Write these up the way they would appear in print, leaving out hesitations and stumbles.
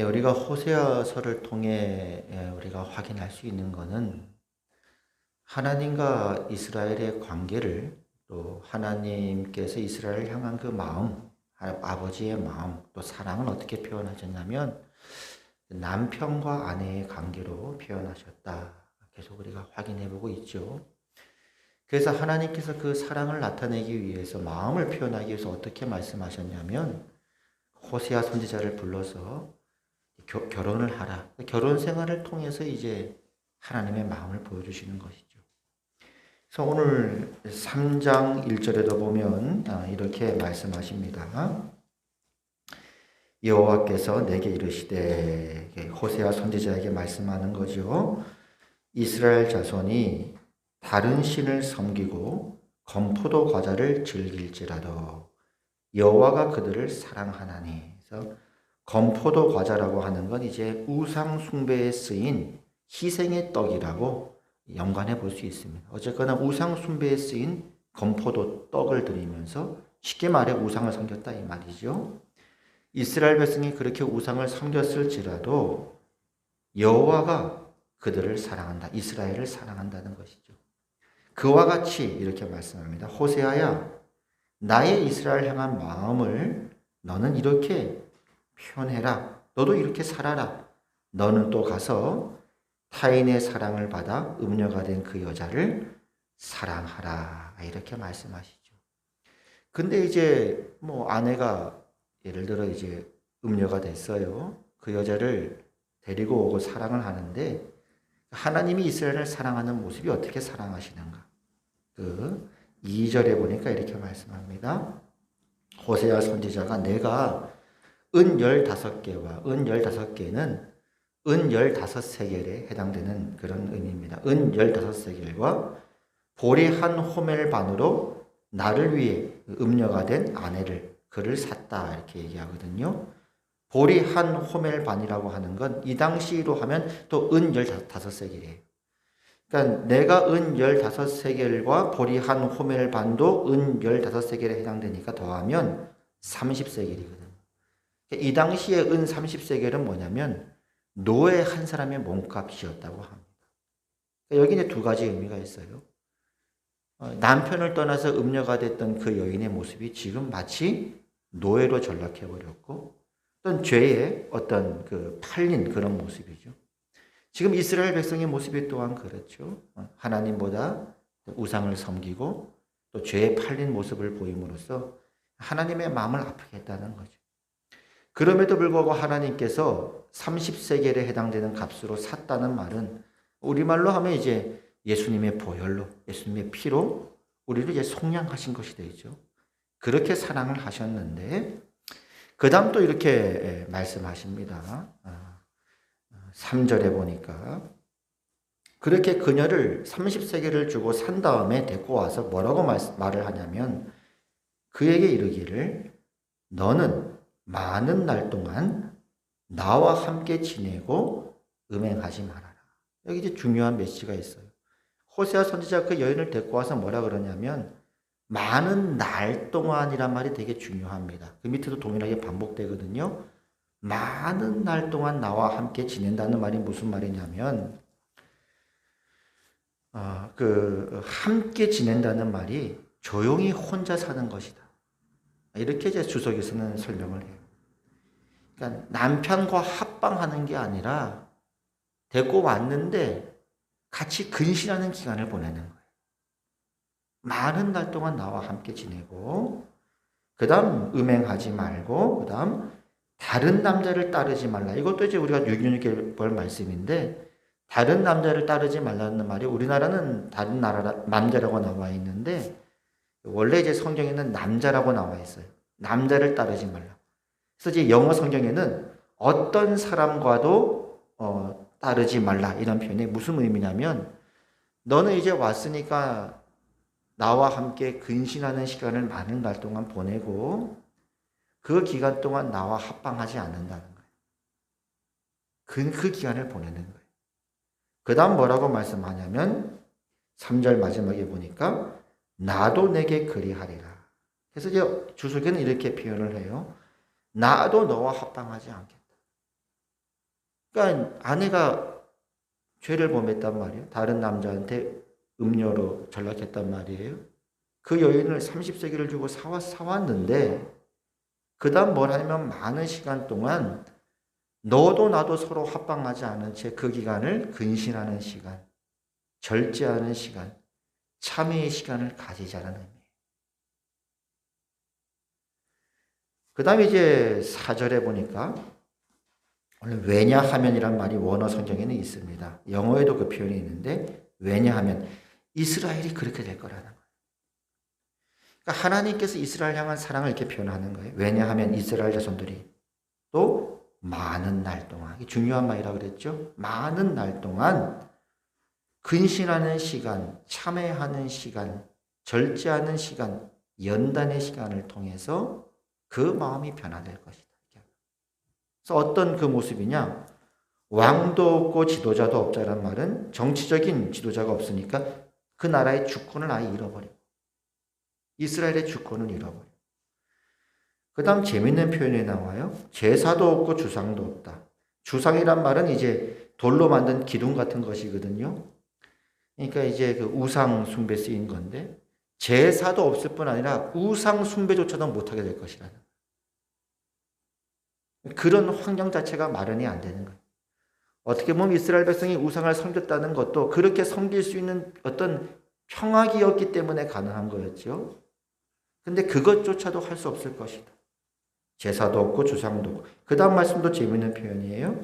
예, 우리가 호세아서를 통해 우리가 확인할 수 있는 것은 하나님과 이스라엘의 관계를, 또 하나님께서 이스라엘을 향한 그 마음, 아버지의 마음, 또 사랑은 어떻게 표현하셨냐면 남편과 아내의 관계로 표현하셨다. 계속 우리가 확인해 보고 있죠. 그래서 하나님께서 그 사랑을 나타내기 위해서, 마음을 표현하기 위해서 어떻게 말씀하셨냐면 호세아 선지자를 불러서 결혼을 하라. 결혼 생활을 통해서 이제 하나님의 마음을 보여주시는 것이죠. 그래서 오늘 3장 1절에도 보면 이렇게 말씀하십니다. 여호와께서 내게 이르시되, 호세아 선지자에게 말씀하는 거죠. 이스라엘 자손이 다른 신을 섬기고 건포도 과자를 즐길지라도 여호와가 그들을 사랑하나니. 그래서 건포도 과자라고 하는 건 이제 우상 숭배에 쓰인 희생의 떡이라고 연관해 볼 수 있습니다. 어쨌거나 우상 숭배에 쓰인 건포도 떡을 드리면서 쉽게 말해 우상을 섬겼다 이 말이죠. 이스라엘 백성이 그렇게 우상을 섬겼을지라도 여호와가 그들을 사랑한다. 이스라엘을 사랑한다는 것이죠. 그와 같이 이렇게 말씀합니다. 호세아야, 나의 이스라엘 향한 마음을 너는 이렇게 표현해라. 너도 이렇게 살아라. 너는 또 가서 타인의 사랑을 받아 음녀가 된 그 여자를 사랑하라. 이렇게 말씀하시죠. 근데 이제 아내가 예를 들어 이제 음녀가 됐어요. 그 여자를 데리고 오고 사랑을 하는데 하나님이 이스라엘을 사랑하는 모습이 어떻게 사랑하시는가? 그 2절에 보니까 이렇게 말씀합니다. 호세아 선지자가 내가 은 15개와 은 15개는 은 15세겔에 해당되는 그런 의미입니다. 은 15세겔과 보리 한 호멜 반으로 나를 위해 음녀가 된 아내를 그를 샀다 이렇게 얘기하거든요. 보리 한 호멜 반이라고 하는 건 이 당시로 하면 또 은 15세겔이에요. 그러니까 내가 은 15세겔과 보리 한 호멜 반도 은 15세겔에 해당되니까 더하면 30세겔이거든요. 이 당시에 은 30세겔은 뭐냐면 노예 한 사람의 몸값이었다고 합니다. 여기 이제 두 가지 의미가 있어요. 남편을 떠나서 음녀가 됐던 그 여인의 모습이 지금 마치 노예로 전락해버렸고, 어떤 죄의 어떤 그 팔린 그런 모습이죠. 지금 이스라엘 백성의 모습이 또한 그렇죠. 하나님보다 우상을 섬기고 또 죄에 팔린 모습을 보임으로써 하나님의 마음을 아프게 했다는 거죠. 그럼에도 불구하고 하나님께서 30세겔에 해당되는 값으로 샀다는 말은 우리말로 하면 이제 예수님의 보혈로, 예수님의 피로 우리를 이제 속량하신 것이 되죠. 그렇게 사랑을 하셨는데, 그 다음 또 이렇게 말씀하십니다. 3절에 보니까 그렇게 그녀를 30세겔을 주고 산 다음에 데리고 와서 뭐라고 말을 하냐면 그에게 이르기를 너는 많은 날 동안 나와 함께 지내고 음행하지 말아라. 여기 이제 중요한 메시지가 있어요. 호세아 선지자 그 여인을 데리고 와서 뭐라 그러냐면 많은 날 동안이란 말이 되게 중요합니다. 그 밑에도 동일하게 반복되거든요. 많은 날 동안 나와 함께 지낸다는 말이 무슨 말이냐면 함께 지낸다는 말이 조용히 혼자 사는 것이다. 이렇게 이제 주석에서는 설명을 해요. 그러니까 남편과 합방하는 게 아니라 데리고 왔는데 같이 근신하는 기간을 보내는 거예요. 많은 날 동안 나와 함께 지내고, 그 다음 음행하지 말고, 그 다음 다른 남자를 따르지 말라. 이것도 이제 우리가 유교육에 볼 말씀인데, 다른 남자를 따르지 말라는 말이 우리나라는 다른 나라 남자라고 나와 있는데 원래 이제 성경에는 남자라고 나와 있어요. 남자를 따르지 말라. 그래서 이제 영어 성경에는 어떤 사람과도 따르지 말라 이런 표현이 무슨 의미냐면 너는 이제 왔으니까 나와 함께 근신하는 시간을 많은 날 동안 보내고 그 기간 동안 나와 합방하지 않는다는 거예요. 그 기간을 보내는 거예요. 그 다음 뭐라고 말씀하냐면 3절 마지막에 보니까 나도 내게 그리하리라. 그래서 이제 주석에는 이렇게 표현을 해요. 나도 너와 합방하지 않겠다. 그러니까 아내가 죄를 범했단 말이에요. 다른 남자한테 음료로 전락했단 말이에요. 그 여인을 30세기를 주고 사왔는데 그 다음 뭘 하냐면 많은 시간 동안 너도 나도 서로 합방하지 않은 채 그 기간을 근신하는 시간, 절제하는 시간, 참회의 시간을 가지자는 의미예요. 그 다음에 이제 4절에 보니까 오늘 왜냐하면이란 말이 원어 성경에는 있습니다. 영어에도 그 표현이 있는데 왜냐하면 이스라엘이 그렇게 될 거라는 거예요. 그러니까 하나님께서 이스라엘 향한 사랑을 이렇게 표현하는 거예요. 왜냐하면 이스라엘 자손들이 또 많은 날 동안, 중요한 말이라고 그랬죠. 많은 날 동안 근신하는 시간, 참회하는 시간, 절제하는 시간, 연단의 시간을 통해서 그 마음이 변화될 것이다. 그래서 어떤 그 모습이냐? 왕도 없고 지도자도 없자란 말은 정치적인 지도자가 없으니까 그 나라의 주권을 아예 잃어버리고 이스라엘의 주권을 잃어버리고 그 다음 재밌는 표현이 나와요. 제사도 없고 주상도 없다. 주상이란 말은 이제 돌로 만든 기둥 같은 것이거든요. 그러니까 이제 그 우상 숭배 쓰인 건데 제사도 없을 뿐 아니라 우상 숭배조차도 못하게 될 것이라는 그런 환경 자체가 마련이 안 되는 거예요. 어떻게 보면 이스라엘 백성이 우상을 섬겼다는 것도 그렇게 섬길 수 있는 어떤 평화기였기 때문에 가능한 거였죠. 근데 그것조차도 할 수 없을 것이다. 제사도 없고 주상도 없고. 그 다음 말씀도 재미있는 표현이에요.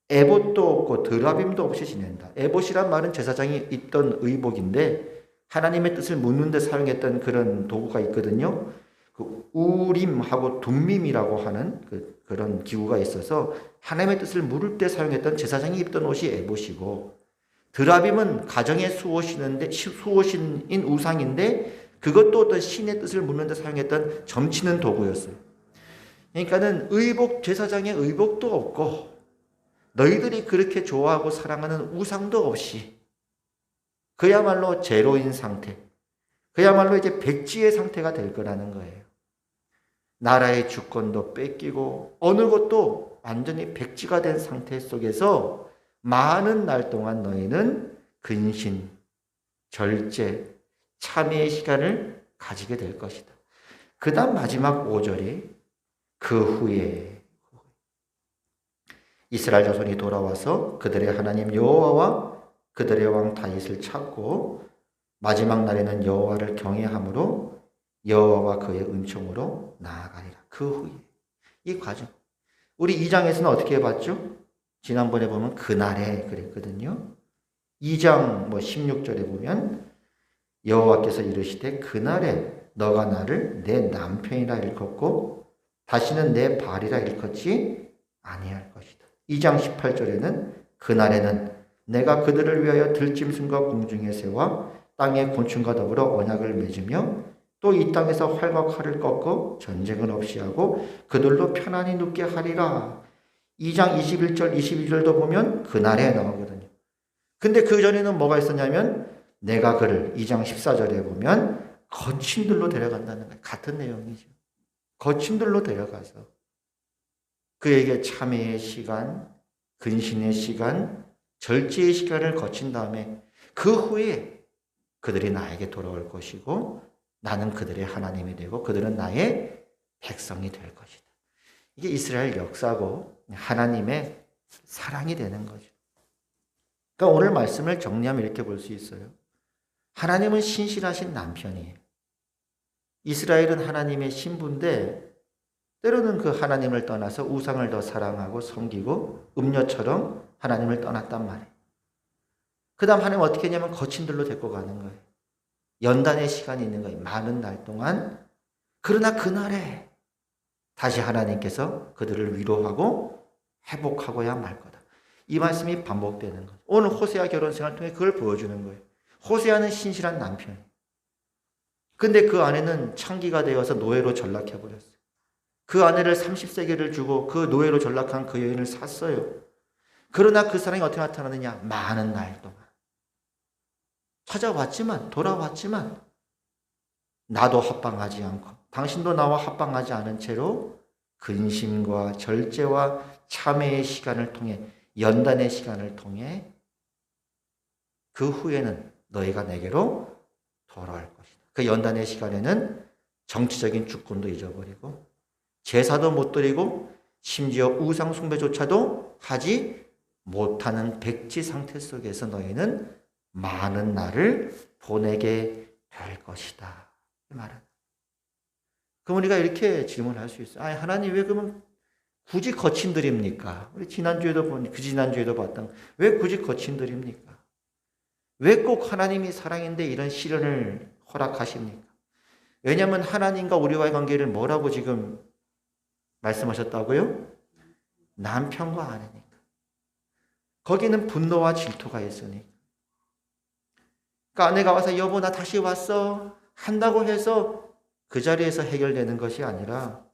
에봇도 없고 드라빔도 없이 지낸다. 에봇이란 말은 제사장이 입던 의복인데 하나님의 뜻을 묻는 데 사용했던 그런 도구가 있거든요. 그 우림하고 둠밈이라고 하는 그런 기구가 있어서 하나님의 뜻을 물을 때 사용했던 제사장이 입던 옷이 에봇이고 드라빔은 가정의 수호신인 우상인데 그것도 어떤 신의 뜻을 묻는 데 사용했던 점치는 도구였어요. 그러니까는 제사장의 의복도 없고 너희들이 그렇게 좋아하고 사랑하는 우상도 없이 그야말로 제로인 상태, 그야말로 이제 백지의 상태가 될 거라는 거예요. 나라의 주권도 뺏기고 어느 것도 완전히 백지가 된 상태 속에서 많은 날 동안 너희는 근신, 절제, 참회의 시간을 가지게 될 것이다. 그 다음 마지막 5절이 그 후에 이스라엘 자손이 돌아와서 그들의 하나님 여호와와 그들의 왕 다윗을 찾고 마지막 날에는 여호와를 경외함으로 여호와와 그의 은총으로 나아가리라. 그 후에 이 과정 우리 2장에서는 어떻게 봤죠? 지난번에 보면 그날에 그랬거든요. 2장 16절에 보면 여호와께서 이르시되 그날에 너가 나를 내 남편이라 일컫고 다시는 내 발이라 일컫지 아니할 것이다. 2장 18절에는 그날에는 내가 그들을 위하여 들짐승과 공중의 새와 땅의 곤충과 더불어 언약을 맺으며 또 이 땅에서 활과 칼을 꺾고 전쟁을 없이 하고 그들로 편안히 눕게 하리라. 2장 21절 22절도 보면 그날에 나오거든요. 근데 그 전에는 뭐가 있었냐면 내가 그를 2장 14절에 보면 거친들로 데려간다는 거예요. 같은 내용이죠. 거친들로 데려가서 그에게 참회의 시간, 근신의 시간, 절제의 시간을 거친 다음에 그 후에 그들이 나에게 돌아올 것이고 나는 그들의 하나님이 되고 그들은 나의 백성이 될 것이다. 이게 이스라엘 역사고 하나님의 사랑이 되는 거죠. 그러니까 오늘 말씀을 정리하면 이렇게 볼 수 있어요. 하나님은 신실하신 남편이에요. 이스라엘은 하나님의 신부인데 때로는 그 하나님을 떠나서 우상을 더 사랑하고 섬기고 음녀처럼 하나님을 떠났단 말이에요. 그 다음 하나님 어떻게 했냐면 거친들로 데리고 가는 거예요. 연단의 시간이 있는 거예요. 많은 날 동안. 그러나 그날에 다시 하나님께서 그들을 위로하고 회복하고야 말 거다. 이 말씀이 반복되는 거예요. 오늘 호세아 결혼생활을 통해 그걸 보여주는 거예요. 호세아는 신실한 남편. 근데 그 아내는 창기가 되어서 노예로 전락해버렸어요. 그 아내를 30세계를 주고 그 노예로 전락한 그 여인을 샀어요. 그러나 그 사랑이 어떻게 나타나느냐? 많은 날 동안. 찾아왔지만 돌아왔지만 나도 합방하지 않고 당신도 나와 합방하지 않은 채로 근심과 절제와 참회의 시간을 통해 연단의 시간을 통해 그 후에는 너희가 내게로 돌아올 것이다. 그 연단의 시간에는 정치적인 주권도 잊어버리고 제사도 못 드리고 심지어 우상 숭배조차도 하지 못하는 백지 상태 속에서 너희는 많은 날을 보내게 될 것이다. 말은. 그럼 우리가 이렇게 질문할 수 있어요. 하나님 왜 그러면 굳이 거친 드립니까? 우리 지난주에도 봤던 왜 굳이 거친 드립니까? 왜 꼭 하나님이 사랑인데 이런 시련을 허락하십니까? 왜냐하면 하나님과 우리와의 관계를 뭐라고 지금 말씀하셨다고요? 남편과 아내니까. 거기는 분노와 질투가 있으니까. 그러니까 아내가 와서 여보 나 다시 왔어 한다고 해서 그 자리에서 해결되는 것이 아니라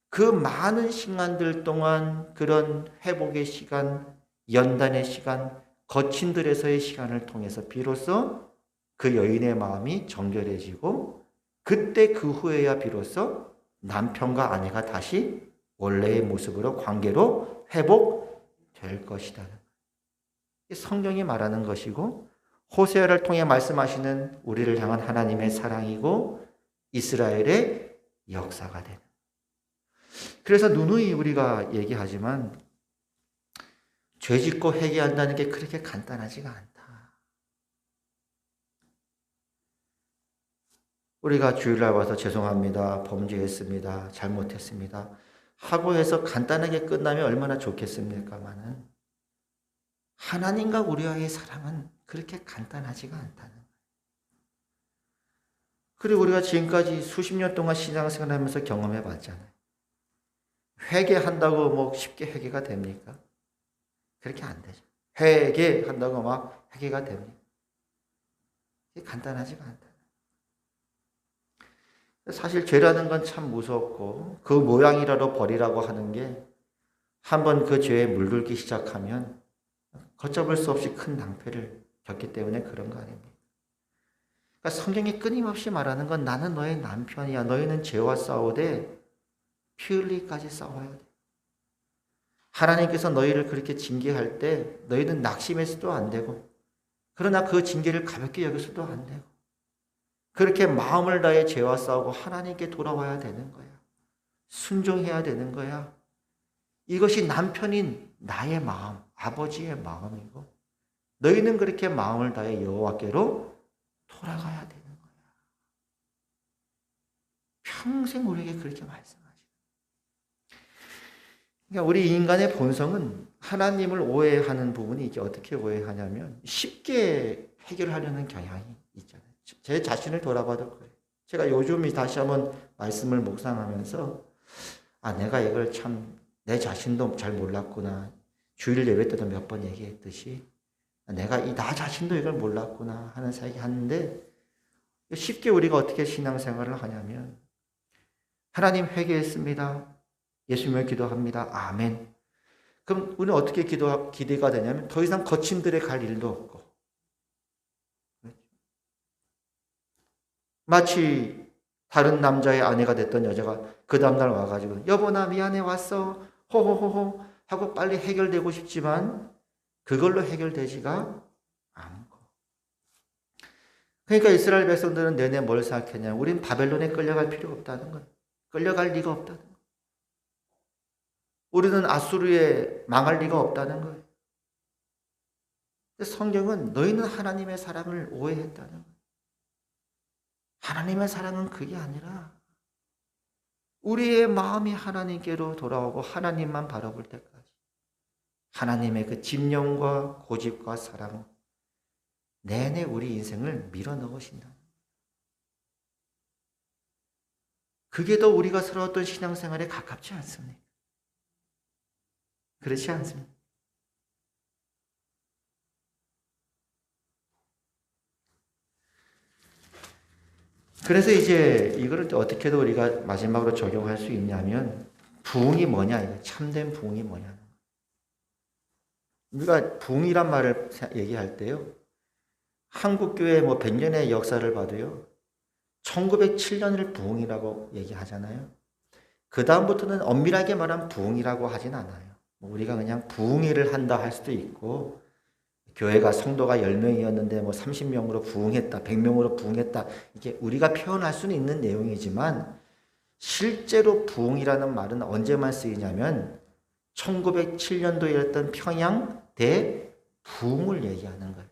그 많은 시간들 동안 그런 회복의 시간, 연단의 시간, 거친 들에서의 시간을 통해서 비로소 그 여인의 마음이 정결해지고 그때 그 후에야 비로소 남편과 아내가 다시 원래의 모습으로 관계로 회복될 것이다. 성경이 말하는 것이고 호세아를 통해 말씀하시는 우리를 향한 하나님의 사랑이고 이스라엘의 역사가 되는. 그래서 누누이 우리가 얘기하지만 죄짓고 회개한다는 게 그렇게 간단하지가 않다. 우리가 주일날 와서 죄송합니다. 범죄했습니다. 잘못했습니다. 하고 해서 간단하게 끝나면 얼마나 좋겠습니까마는 하나님과 우리와의 사랑은 그렇게 간단하지가 않다는 거예요. 그리고 우리가 지금까지 수십 년 동안 신앙생활하면서 경험해 봤잖아요. 회개한다고 뭐 쉽게 회개가 됩니까? 그렇게 안 되죠. 회개한다고 막 회개가 됩니까? 이게 간단하지가 않다. 사실 죄라는 건 참 무섭고 그 모양이라도 버리라고 하는 게 한번 그 죄에 물들기 시작하면 걷잡을 수 없이 큰 낭패를 겪기 때문에 그런 거 아닙니까? 그러니까 성경이 끊임없이 말하는 건 나는 너의 남편이야. 너희는 죄와 싸우되 피 흘리기까지 싸워야 돼. 하나님께서 너희를 그렇게 징계할 때 너희는 낙심해서도 안 되고 그러나 그 징계를 가볍게 여겨서도 안 되고 그렇게 마음을 다해 죄와 싸우고 하나님께 돌아와야 되는 거야. 순종해야 되는 거야. 이것이 남편인 나의 마음, 아버지의 마음이고 너희는 그렇게 마음을 다해 여호와께로 돌아가야 되는 거야. 평생 우리에게 그렇게 말씀하시죠. 그러니까 우리 인간의 본성은 하나님을 오해하는 부분이 이게 어떻게 오해하냐면 쉽게 해결하려는 경향이 있잖아요. 제 자신을 돌아봐도 그래요. 제가 요즘 다시 한번 말씀을 묵상하면서 내가 이걸 참 내 자신도 잘 몰랐구나. 주일 예배 때도 몇 번 얘기했듯이 내가 나 자신도 이걸 몰랐구나 하는 생각이 하는데 쉽게 우리가 어떻게 신앙생활을 하냐면 하나님 회개했습니다. 예수님을 기도합니다. 아멘. 그럼 우리는 어떻게 기대가 되냐면 더 이상 거친 들에 갈 일도 없고 마치 다른 남자의 아내가 됐던 여자가 그 다음날 와가지고 여보 나 미안해 왔어 호호호호 하고 빨리 해결되고 싶지만 그걸로 해결되지가 않고 그러니까 이스라엘 백성들은 내내 뭘 생각했냐 우린 바벨론에 끌려갈 필요 없다는 거예요. 끌려갈 리가 없다는 거예요. 우리는 아수르에 망할 리가 없다는 거예요. 성경은 너희는 하나님의 사랑을 오해했다는 거예요. 하나님의 사랑은 그게 아니라 우리의 마음이 하나님께로 돌아오고 하나님만 바라볼 때까지 하나님의 그 집념과 고집과 사랑 내내 우리 인생을 밀어넣으신다. 그게 더 우리가 살아왔던 신앙생활에 가깝지 않습니까? 그렇지 않습니까? 그래서 이제 이거를 어떻게든 우리가 마지막으로 적용할 수 있냐면 부흥이 뭐냐, 이거 참된 부흥이 뭐냐. 우리가 부흥이란 말을 얘기할 때요, 한국교회 뭐 100년의 역사를 봐도요, 1907년을 부흥이라고 얘기하잖아요. 그 다음부터는 엄밀하게 말하면 부흥이라고 하진 않아요. 우리가 그냥 부흥회를 한다 할 수도 있고, 교회가 성도가 10명이었는데 뭐 30명으로 부흥했다, 100명으로 부흥했다, 이게 우리가 표현할 수는 있는 내용이지만, 실제로 부흥이라는 말은 언제만 쓰이냐면 1907년도에 열렸던 평양 대부흥을 얘기하는 거예요.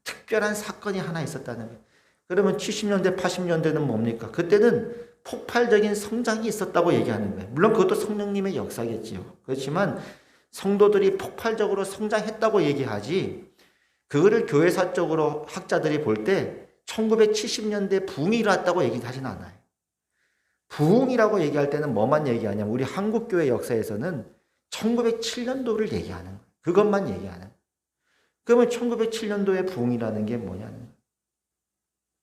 특별한 사건이 하나 있었다는 거예요. 그러면 70년대, 80년대는 뭡니까? 그때는 폭발적인 성장이 있었다고 얘기하는 거예요. 물론 그것도 성령님의 역사겠지요. 그렇지만 성도들이 폭발적으로 성장했다고 얘기하지, 그거를 교회사적으로 학자들이 볼 때 1970년대 부흥이 일어났다고 얘기하진 않아요. 부흥이라고 얘기할 때는 뭐만 얘기하냐면 우리 한국교회 역사에서는 1907년도를 얘기하는 거예요. 그것만 얘기하는 거예요. 그러면 1907년도의 부흥이라는 게 뭐냐는 거예요.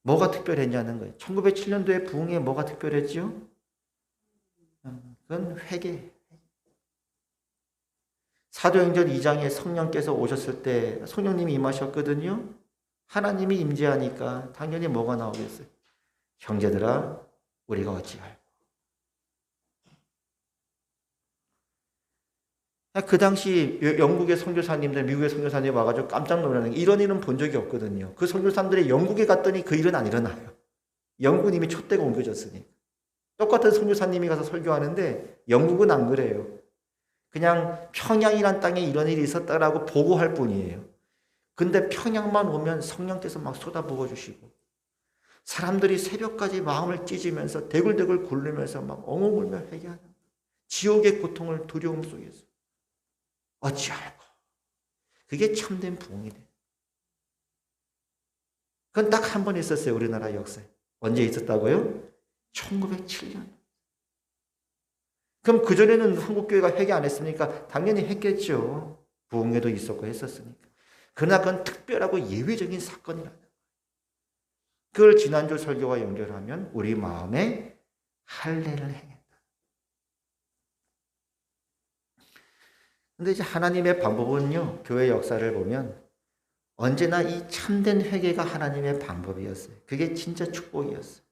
뭐가 특별했냐는 거예요. 1907년도의 부흥에 뭐가 특별했지요? 그건 회개. 사도행전 2장에 성령께서 오셨을 때 성령님이 임하셨거든요. 하나님이 임재하니까 당연히 뭐가 나오겠어요? 형제들아, 우리가 어찌할꼬. 그 당시 영국의 선교사님들, 미국의 선교사님이 와가지고 깜짝 놀라는 게, 이런 일은 본 적이 없거든요. 그 선교사님들이 영국에 갔더니 그 일은 안 일어나요. 영국은 이미 촛대가 옮겨졌으니까. 똑같은 선교사님이 가서 설교하는데 영국은 안 그래요. 그냥 평양이란 땅에 이런 일이 있었다라고 보고할 뿐이에요. 근데 평양만 오면 성령께서 막 쏟아부어 주시고, 사람들이 새벽까지 마음을 찢으면서 대굴대굴 굴르면서 막 엉엉 울며 회개하는, 지옥의 고통을 두려움 속에서 어찌할꼬. 그게 참된 부흥이 돼. 그건 딱 한 번 있었어요. 우리나라 역사에. 언제 있었다고요? 1907년. 그럼 그전에는 한국교회가 회개 안 했습니까? 당연히 했겠죠. 부흥회도 있었고 했었으니까. 그러나 그건 특별하고 예외적인 사건이라는 거예요. 그걸 지난주 설교와 연결하면 우리 마음에 할례를 행했다. 근데 이제 하나님의 방법은요, 교회 역사를 보면 언제나 이 참된 회개가 하나님의 방법이었어요. 그게 진짜 축복이었어요.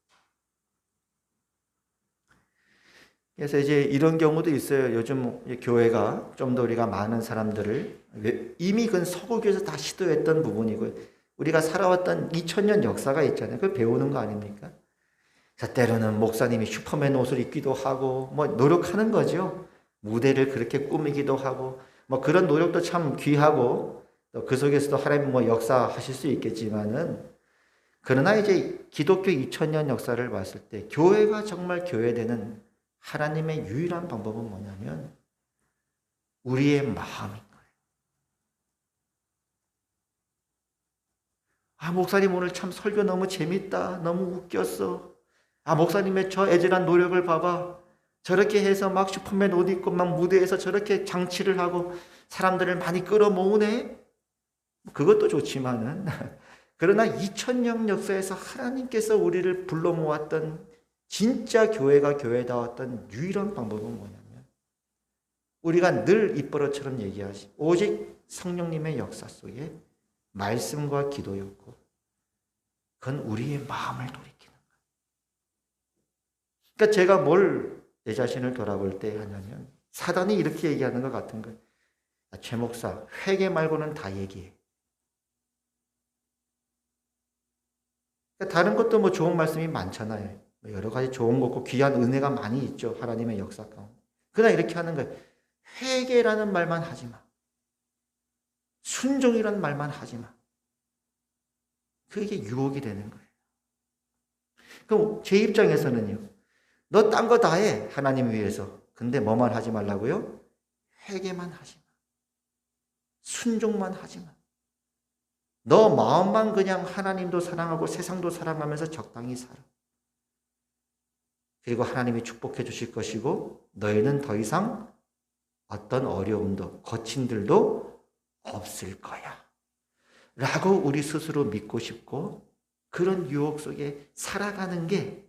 그래서 이제 이런 경우도 있어요. 요즘 교회가 좀 더 우리가 많은 사람들을, 이미 그건 서구교에서 다 시도했던 부분이고, 우리가 살아왔던 2000년 역사가 있잖아요. 그걸 배우는 거 아닙니까? 그래서 때로는 목사님이 슈퍼맨 옷을 입기도 하고, 뭐 노력하는 거죠. 무대를 그렇게 꾸미기도 하고, 뭐 그런 노력도 참 귀하고, 또 그 속에서도 하나님 뭐 역사하실 수 있겠지만은, 그러나 이제 기독교 2000년 역사를 봤을 때 교회가 정말 교회되는 하나님의 유일한 방법은 뭐냐면 우리의 마음인 거예요. 아, 목사님 오늘 참 설교 너무 재밌다. 너무 웃겼어. 아, 목사님의 저 애절한 노력을 봐봐. 저렇게 해서 막 슈퍼맨 옷 입고 막 무대에서 저렇게 장치를 하고 사람들을 많이 끌어모으네. 그것도 좋지만은 그러나 2000년 역사에서 하나님께서 우리를 불러 모았던 진짜 교회가 교회다웠던 유일한 방법은 뭐냐면 우리가 늘 입버릇처럼 얘기하지, 오직 성령님의 역사 속에 말씀과 기도였고, 그건 우리의 마음을 돌이키는 거예요. 그러니까 제가 뭘 내 자신을 돌아볼 때 하냐면 사단이 이렇게 얘기하는 것 같은 거예요. 최 목사, 회개 말고는 다 얘기해. 그러니까 다른 것도 뭐 좋은 말씀이 많잖아요. 여러 가지 좋은 거고 귀한 은혜가 많이 있죠. 하나님의 역사 가운데. 그러나 이렇게 하는 거예요. 회개라는 말만 하지 마. 순종이라는 말만 하지 마. 그게 유혹이 되는 거예요. 그럼 제 입장에서는요. 너 딴 거 다 해. 하나님 위해서. 근데 뭐만 하지 말라고요? 회개만 하지 마. 순종만 하지 마. 너 마음만 그냥 하나님도 사랑하고 세상도 사랑하면서 적당히 살아. 그리고 하나님이 축복해 주실 것이고 너희는 더 이상 어떤 어려움도 거침들도 없을 거야. 라고 우리 스스로 믿고 싶고 그런 유혹 속에 살아가는 게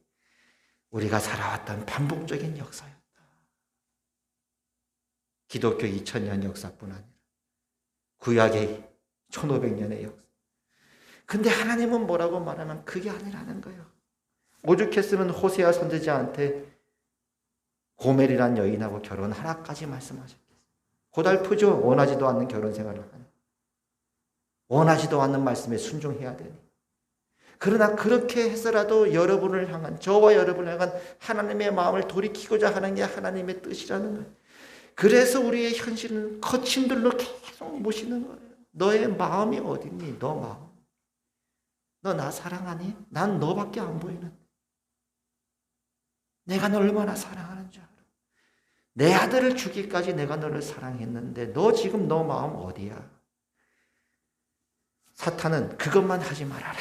우리가 살아왔던 반복적인 역사였다. 기독교 2000년 역사뿐 아니라 구약의 1500년의 역사. 근데 하나님은 뭐라고 말하면 그게 아니라는 거예요. 오죽했으면 호세아 선지자한테 고멜이란 여인하고 결혼하라까지 말씀하셨겠어요. 고달프죠. 원하지도 않는 결혼 생활을 하는. 원하지도 않는 말씀에 순종해야 되니. 그러나 그렇게 해서라도 여러분을 향한, 저와 여러분을 향한 하나님의 마음을 돌이키고자 하는 게 하나님의 뜻이라는 거예요. 그래서 우리의 현실은 거침들로 계속 모시는 거예요. 너의 마음이 어딨니? 너 마음. 너 나 사랑하니? 난 너밖에 안 보이는데. 내가 너 얼마나 사랑하는 줄 알아? 내 아들을 주기까지 내가 너를 사랑했는데 너 지금 너 마음 어디야? 사탄은 그것만 하지 말아라.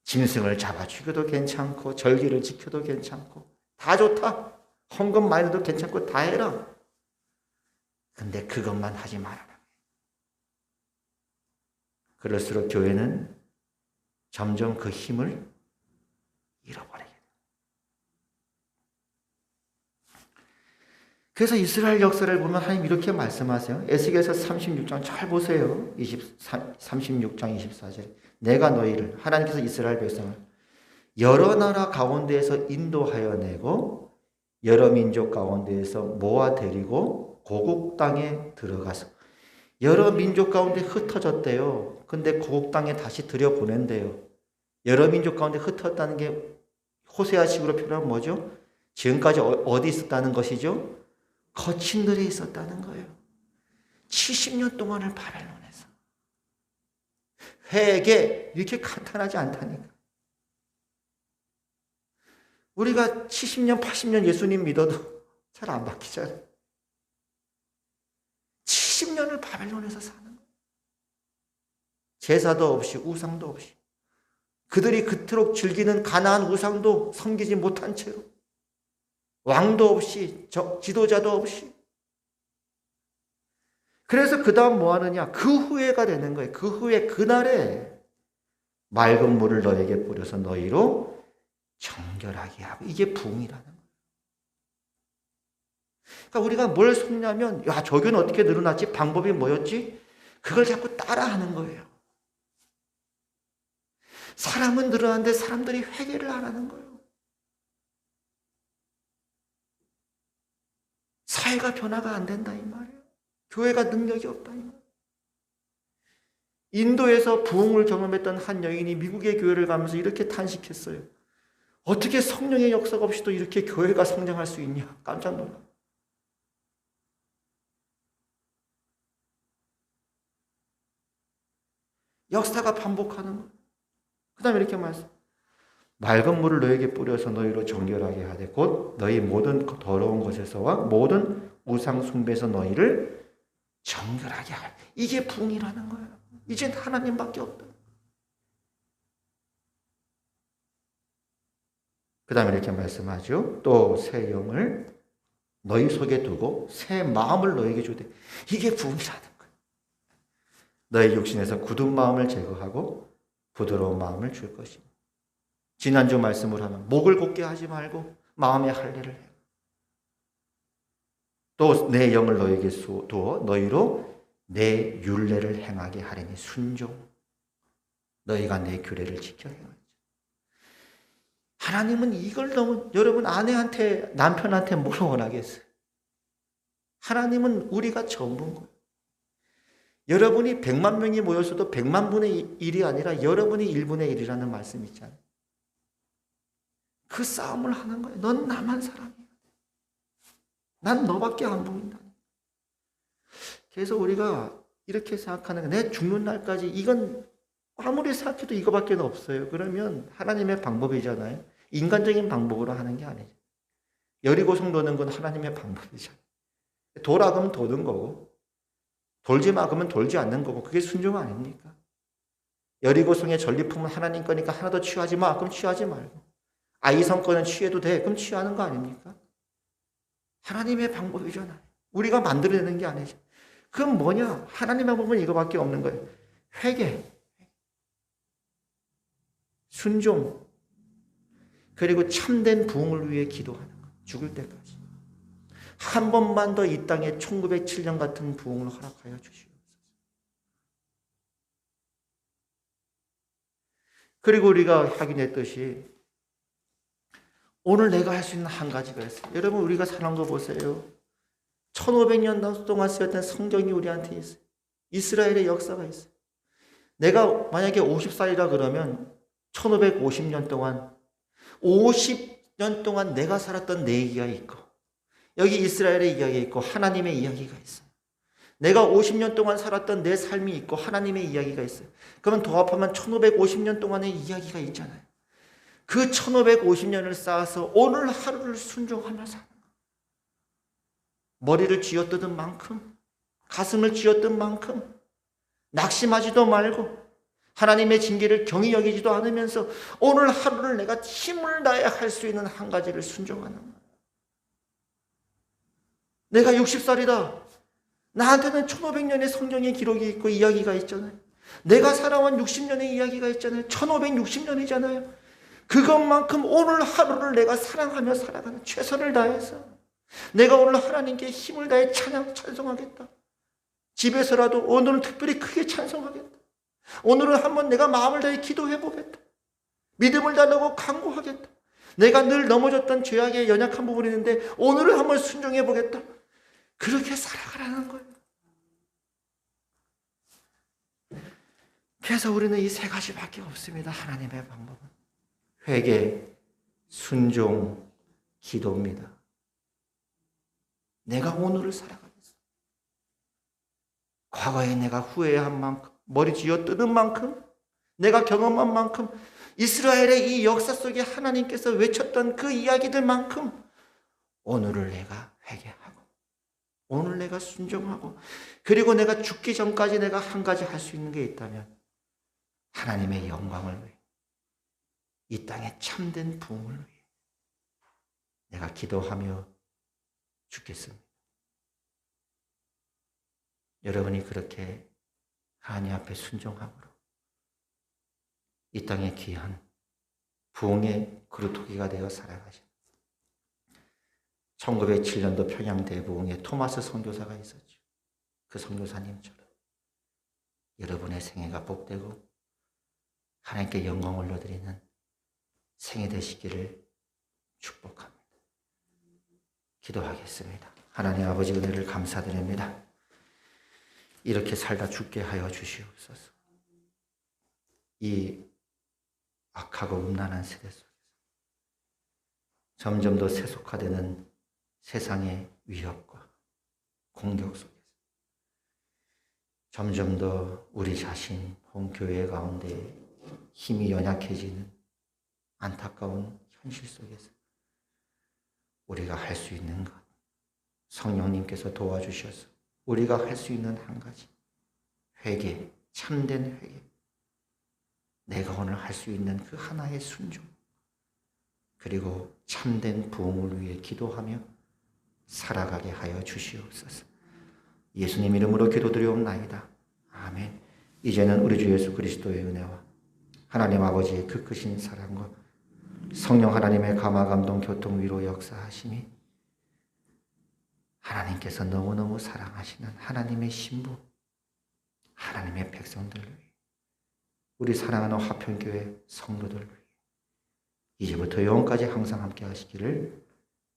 짐승을 잡아 죽여도 괜찮고 절기를 지켜도 괜찮고 다 좋다. 헌금 많이 넣어도 괜찮고 다 해라. 근데 그것만 하지 말아라. 그럴수록 교회는 점점 그 힘을 잃어버리게 돼요. 그래서 이스라엘 역사를 보면 하나님 이렇게 말씀하세요. 에스겔서 36장 잘 보세요. 36장 24절. 내가 너희를, 하나님께서 이스라엘 백성을 여러 나라 가운데에서 인도하여 내고 여러 민족 가운데에서 모아 데리고 고국 땅에 들어가서 여러 민족 가운데 흩어졌대요. 근데 고국 땅에 다시 들여보낸대요. 여러 민족 가운데 흩어졌다는 게 호세아식으로 표현하면 뭐죠? 지금까지 어디 있었다는 것이죠? 거친 들에 있었다는 거예요. 70년 동안을 바벨론에서. 회개 이렇게 간단하지 않다니까. 우리가 70년 80년 예수님 믿어도 잘 안 바뀌잖아요. 70년을 바벨론에서 사는 거예요. 제사도 없이 우상도 없이 그들이 그토록 즐기는 가나안 우상도 섬기지 못한 채로 왕도 없이 지도자도 없이. 그래서 그 다음 뭐 하느냐? 그 후회가 되는 거예요. 그 후에 그날에 맑은 물을 너에게 뿌려서 너희로 정결하게 하고. 이게 부흥이라는 거예요. 그러니까 우리가 뭘 속냐면 야 저기는 어떻게 늘어났지? 방법이 뭐였지? 그걸 자꾸 따라하는 거예요. 사람은 늘어나는데 사람들이 회개를 안 하는 거예요. 사회가 변화가 안 된다 이 말이에요. 교회가 능력이 없다 이 말이에요. 인도에서 부흥을 경험했던 한 여인이 미국의 교회를 가면서 이렇게 탄식했어요. 어떻게 성령의 역사가 없이도 이렇게 교회가 성장할 수 있냐? 깜짝 놀라. 역사가 반복하는 거예요. 그 다음에 이렇게 말씀. 맑은 물을 너에게 뿌려서 너희로 정결하게 하되 곧 너희 모든 더러운 것에서와 모든 우상 숭배에서 너희를 정결하게 할. 이게 부흥이라는 거예요. 이젠 하나님밖에 없다. 그 다음에 이렇게 말씀하죠. 또 새 영을 너희 속에 두고 새 마음을 너에게 주되. 이게 부흥이라는 거예요. 너희 육신에서 굳은 마음을 제거하고 부드러운 마음을 줄 것입니다. 지난주 말씀을 하면 목을 곧게 하지 말고 마음의 할례를 해. 또 내 영을 너에게 두어 너희로 내 율례를 행하게 하리니 순종. 너희가 내 규례를 지켜 행하지. 하나님은 이걸 너무 여러분 아내한테 남편한테 뭘 원하겠어요? 하나님은 우리가 전부인 거예요. 여러분이 100만 명이 모였어도 100만 분의 1이 아니라 여러분이 1분의 1이라는 말씀 있잖아요. 그 싸움을 하는 거예요. 넌 나만 사랑해. 난 너밖에 안 보인다. 그래서 우리가 이렇게 생각하는 거, 내 죽는 날까지 이건 아무리 생각해도 이거밖에 없어요. 그러면 하나님의 방법이잖아요. 인간적인 방법으로 하는 게 아니죠. 여리고성 도는 건 하나님의 방법이잖아요. 돌아가면 도는 거고 돌지 마 그러면 돌지 않는 거고 그게 순종 아닙니까? 여리고성의 전리품은 하나님 거니까 하나도 취하지 마 그럼 취하지 말고 아이성 거는 취해도 돼 그럼 취하는 거 아닙니까? 하나님의 방법이잖아요. 우리가 만들어내는 게 아니죠. 그럼 뭐냐? 하나님의 방법은 이거밖에 없는 거예요. 회개, 순종, 그리고 참된 부흥을 위해 기도하는 것. 죽을 때까지. 한 번만 더 이 땅에 1907년 같은 부흥을 허락하여 주시옵소서. 그리고 우리가 확인했듯이 오늘 내가 할 수 있는 한 가지가 있어요. 여러분 우리가 사는 거 보세요. 1500년 동안 쓰였던 성경이 우리한테 있어요. 이스라엘의 역사가 있어요. 내가 만약에 50살이라 그러면 1550년 동안 50년 동안 내가 살았던 내 이야기가 있고 여기 이스라엘의 이야기가 있고 하나님의 이야기가 있어요. 내가 50년 동안 살았던 내 삶이 있고 하나님의 이야기가 있어요. 그러면 도합하면 1550년 동안의 이야기가 있잖아요. 그 1550년을 쌓아서 오늘 하루를 순종하며 사는 거예요. 머리를 쥐어뜯은 만큼, 가슴을 쥐어뜯은 만큼 낙심하지도 말고 하나님의 징계를 경히 여기지도 않으면서 오늘 하루를 내가 힘을 다해 할 수 있는 한 가지를 순종하는 거예요. 내가 60살이다. 나한테는 1500년의 성경의 기록이 있고 이야기가 있잖아요. 내가 살아온 60년의 이야기가 있잖아요. 1560년이잖아요. 그것만큼 오늘 하루를 내가 사랑하며 살아가는 최선을 다해서 내가 오늘 하나님께 힘을 다해 찬송하겠다. 집에서라도 오늘은 특별히 크게 찬송하겠다. 오늘은 한번 내가 마음을 다해 기도해 보겠다. 믿음을 달라고 간구하겠다. 내가 늘 넘어졌던 죄악의 연약한 부분이 있는데 오늘은 한번 순종해 보겠다. 그렇게 살아가라는 거예요. 그래서 우리는 이 세 가지밖에 없습니다. 하나님의 방법은 회개, 순종, 기도입니다. 내가 오늘을 살아가겠어. 과거에 내가 후회한 만큼, 머리 쥐어뜯은 만큼, 내가 경험한 만큼, 이스라엘의 이 역사 속에 하나님께서 외쳤던 그 이야기들만큼 오늘을 내가 회개하고 오늘 내가 순종하고 그리고 내가 죽기 전까지 내가 한 가지 할 수 있는 게 있다면 하나님의 영광을 위해 이 땅에 참된 부흥을 위해 내가 기도하며 죽겠습니다. 여러분이 그렇게 하나님 앞에 순종함으로 이 땅에 귀한 부흥의 그루터기가 되어 살아가신 1907년도 평양 대부흥에 토마스 선교사가 있었죠. 그 선교사님처럼 여러분의 생애가 복되고 하나님께 영광을 올려드리는 생애 되시기를 축복합니다. 기도하겠습니다. 하나님 아버지 은혜를 감사드립니다. 이렇게 살다 죽게 하여 주시옵소서. 이 악하고 음란한 세대 속에서 점점 더 세속화되는 세상의 위협과 공격 속에서 점점 더 우리 자신, 본교회 가운데 힘이 연약해지는 안타까운 현실 속에서 우리가 할 수 있는 것, 성령님께서 도와주셔서 우리가 할 수 있는 한 가지, 회개, 참된 회개, 내가 오늘 할 수 있는 그 하나의 순종, 그리고 참된 부흥을 위해 기도하며 살아가게 하여 주시옵소서. 예수님 이름으로 기도드리옵나이다. 아멘. 이제는 우리 주 예수 그리스도의 은혜와 하나님 아버지의 그 크신 사랑과 성령 하나님의 감화 감동 교통 위로 역사하심이 하나님께서 너무너무 사랑하시는 하나님의 신부, 하나님의 백성들을 위해 우리 사랑하는 화평교회 성도들을 위해 이제부터 영원까지 항상 함께 하시기를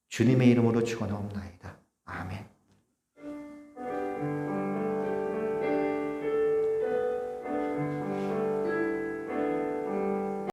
주님의 이름으로 축원하옵나이다. 아멘.